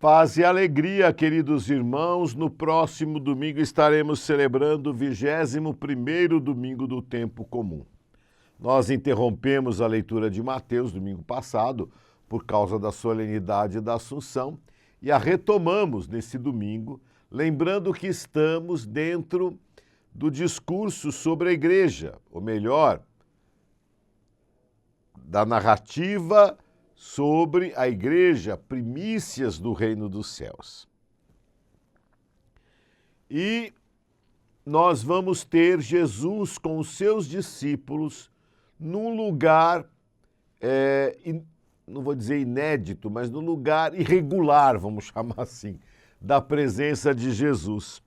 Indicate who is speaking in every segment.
Speaker 1: Paz e alegria, queridos irmãos. No próximo domingo estaremos celebrando o 21º domingo do tempo comum. Nós interrompemos a leitura de Mateus domingo passado por causa da solenidade da Assunção e a retomamos nesse domingo, lembrando que estamos dentro do discurso sobre a igreja, ou melhor, da narrativa sobre a igreja, primícias do reino dos céus. E nós vamos ter Jesus com os seus discípulos num lugar, não vou dizer inédito, mas num lugar irregular, vamos chamar assim, da presença de Jesus,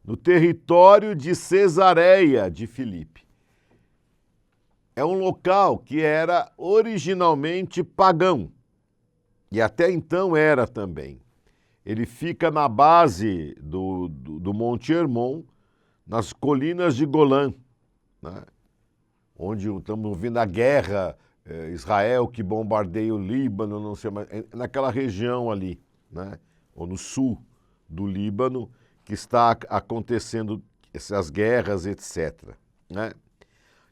Speaker 1: no território de Cesareia de Filipe. É um local que era originalmente pagão, e até então era também. Ele fica na base do Monte Hermon, nas colinas de Golã, né? Onde estamos vendo a guerra, Israel que bombardeia o Líbano, não sei mais, naquela região ali, né? Ou no sul do Líbano, que está acontecendo essas guerras, etc., né?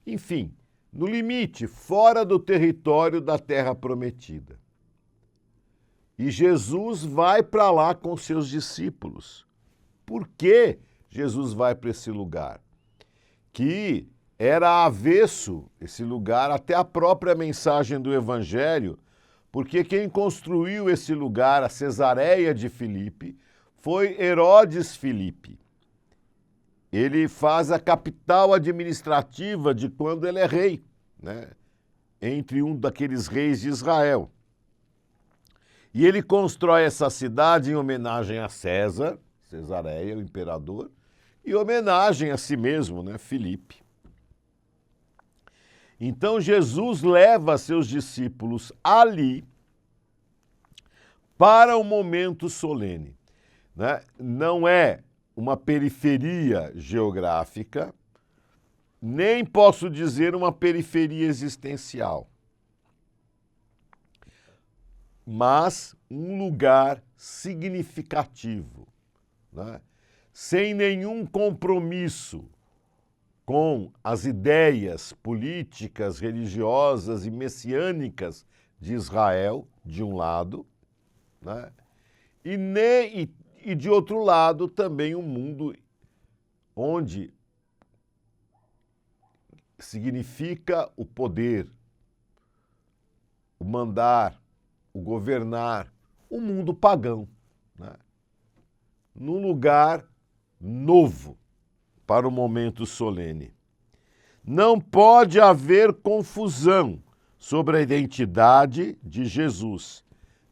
Speaker 1: Enfim, no limite, fora do território da terra prometida. E Jesus vai para lá com seus discípulos. Por que Jesus vai para esse lugar? Que era avesso, esse lugar, até a própria mensagem do Evangelho, porque quem construiu esse lugar, a Cesareia de Filipe, foi Herodes Filipe. Ele faz a capital administrativa de quando ele é rei, né? Entre um daqueles reis de Israel. E ele constrói essa cidade em homenagem a César, Cesareia, o imperador, e homenagem a si mesmo, né? Filipe. Então Jesus leva seus discípulos ali para um momento solene, né? Não é uma periferia geográfica, nem posso dizer uma periferia existencial, mas um lugar significativo, né? Sem nenhum compromisso com as ideias políticas, religiosas e messiânicas de Israel, de um lado, né? E de outro lado também um mundo onde significa o poder, o mandar, o governar, um mundo pagão, né? Num lugar novo para o momento solene. Não pode haver confusão sobre a identidade de Jesus,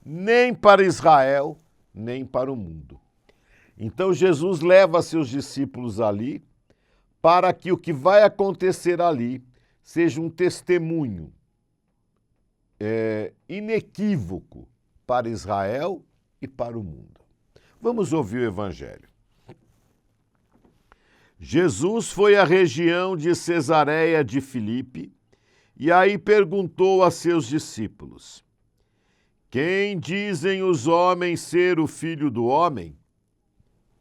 Speaker 1: nem para Israel, nem para o mundo. Então Jesus leva seus discípulos ali para que o que vai acontecer ali seja um testemunho inequívoco para Israel e para o mundo. Vamos ouvir o Evangelho. Jesus foi à região de Cesareia de Filipe e aí perguntou a seus discípulos: quem dizem os homens ser o Filho do Homem?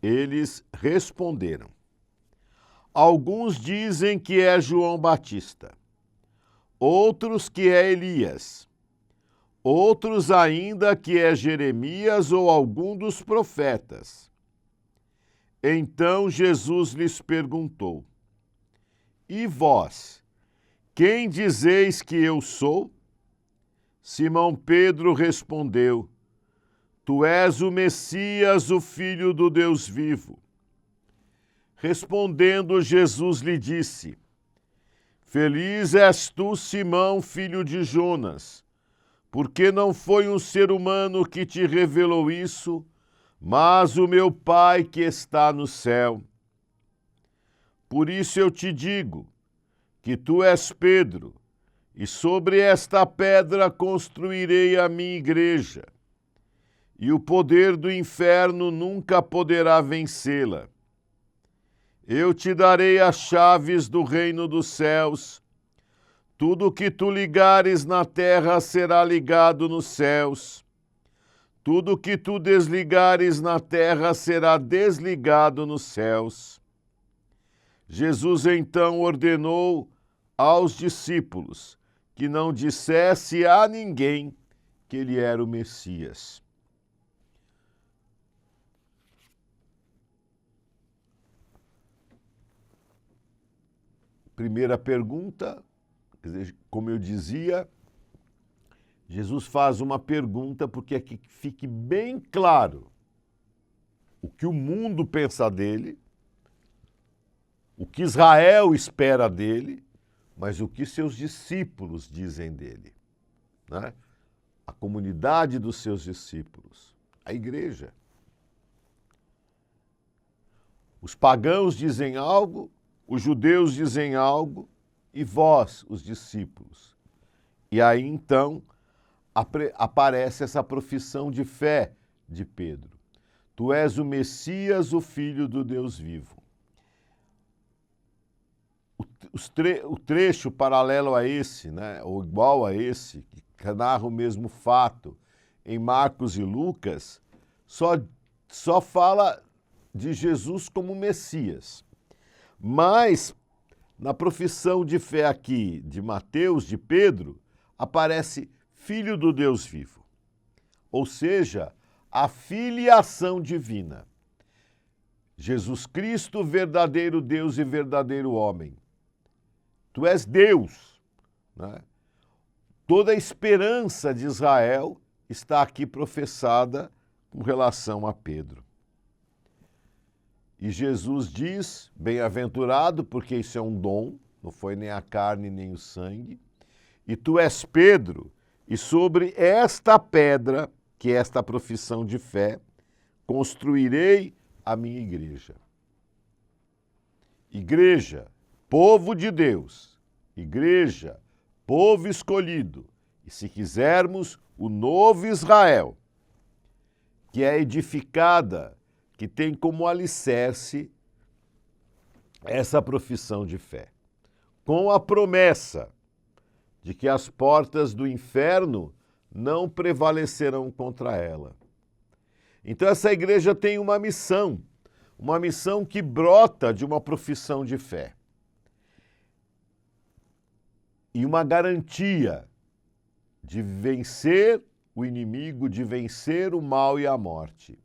Speaker 1: Eles responderam: alguns dizem que é João Batista, outros que é Elias, outros ainda que é Jeremias ou algum dos profetas. Então Jesus lhes perguntou: e vós, quem dizeis que eu sou? Simão Pedro respondeu: tu és o Messias, o Filho do Deus vivo. Respondendo, Jesus lhe disse: feliz és tu, Simão, filho de Jonas, porque não foi um ser humano que te revelou isso, mas o meu Pai que está no céu. Por isso eu te digo que tu és Pedro, e sobre esta pedra construirei a minha igreja, e o poder do inferno nunca poderá vencê-la. Eu te darei as chaves do reino dos céus. Tudo que tu ligares na terra será ligado nos céus. Tudo que tu desligares na terra será desligado nos céus. Jesus então ordenou aos discípulos que não dissesse a ninguém que ele era o Messias. Primeira pergunta, como eu dizia, Jesus faz uma pergunta porque é que fique bem claro o que o mundo pensa dele, o que Israel espera dele, mas o que seus discípulos dizem dele, né? A comunidade dos seus discípulos, a igreja. Os pagãos dizem algo, os judeus dizem algo, e vós, os discípulos. E aí, então, aparece essa profissão de fé de Pedro. Tu és o Messias, o Filho do Deus vivo. O trecho paralelo a esse, né, ou igual a esse, que narra o mesmo fato em Marcos e Lucas, só fala de Jesus como Messias. Mas, na profissão de fé aqui de Mateus, de Pedro, aparece Filho do Deus vivo. Ou seja, a filiação divina. Jesus Cristo, verdadeiro Deus e verdadeiro homem. Tu és Deus, né? Toda a esperança de Israel está aqui professada com relação a Pedro. E Jesus diz, bem-aventurado, porque isso é um dom, não foi nem a carne nem o sangue, e tu és Pedro, e sobre esta pedra, que é esta profissão de fé, construirei a minha igreja. Igreja, povo de Deus, igreja, povo escolhido, e se quisermos, o novo Israel, que é edificada, que tem como alicerce essa profissão de fé, com a promessa de que as portas do inferno não prevalecerão contra ela. Então essa igreja tem uma missão que brota de uma profissão de fé. E uma garantia de vencer o inimigo, de vencer o mal e a morte.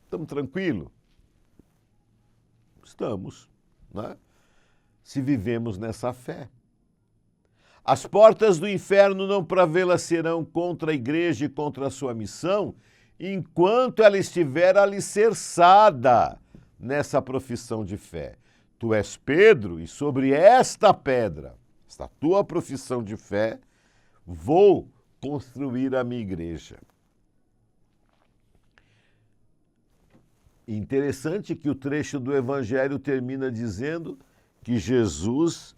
Speaker 1: Estamos tranquilos? Estamos, né? Se vivemos nessa fé. As portas do inferno não prevalecerão contra a igreja e contra a sua missão, enquanto ela estiver alicerçada nessa profissão de fé. Tu és Pedro, e sobre esta pedra, esta tua profissão de fé, vou construir a minha igreja. Interessante que o trecho do Evangelho termina dizendo que Jesus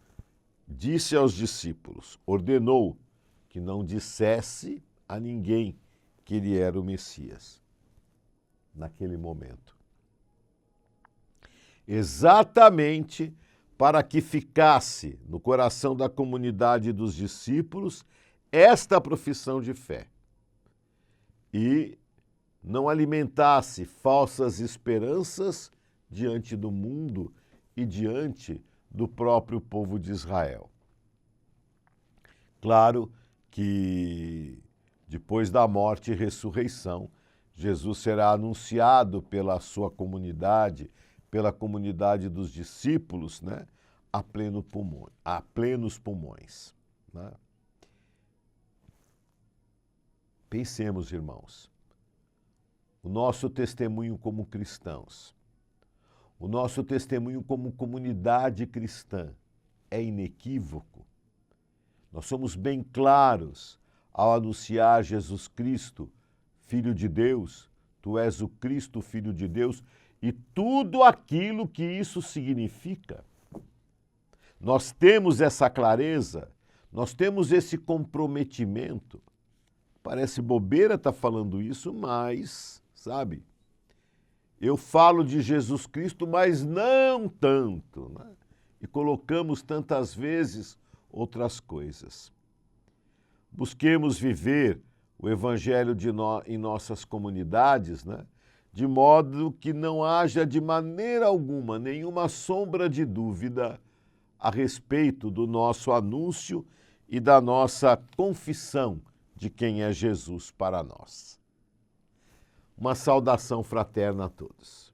Speaker 1: disse aos discípulos, ordenou que não dissesse a ninguém que ele era o Messias, naquele momento. Exatamente para que ficasse no coração da comunidade dos discípulos esta profissão de fé e não alimentasse falsas esperanças diante do mundo e diante do próprio povo de Israel. Claro que depois da morte e ressurreição, Jesus será anunciado pela sua comunidade, pela comunidade dos discípulos, né, a plenos pulmões. Né? Pensemos, irmãos, o nosso testemunho como cristãos, o nosso testemunho como comunidade cristã é inequívoco. Nós somos bem claros ao anunciar Jesus Cristo, Filho de Deus, tu és o Cristo, Filho de Deus, e tudo aquilo que isso significa. Nós temos essa clareza, nós temos esse comprometimento. Parece bobeira estar falando isso, mas, sabe, eu falo de Jesus Cristo, mas não tanto, né? E colocamos tantas vezes outras coisas. Busquemos viver o Evangelho em nossas comunidades, né? De modo que não haja de maneira alguma nenhuma sombra de dúvida a respeito do nosso anúncio e da nossa confissão de quem é Jesus para nós. Uma saudação fraterna a todos.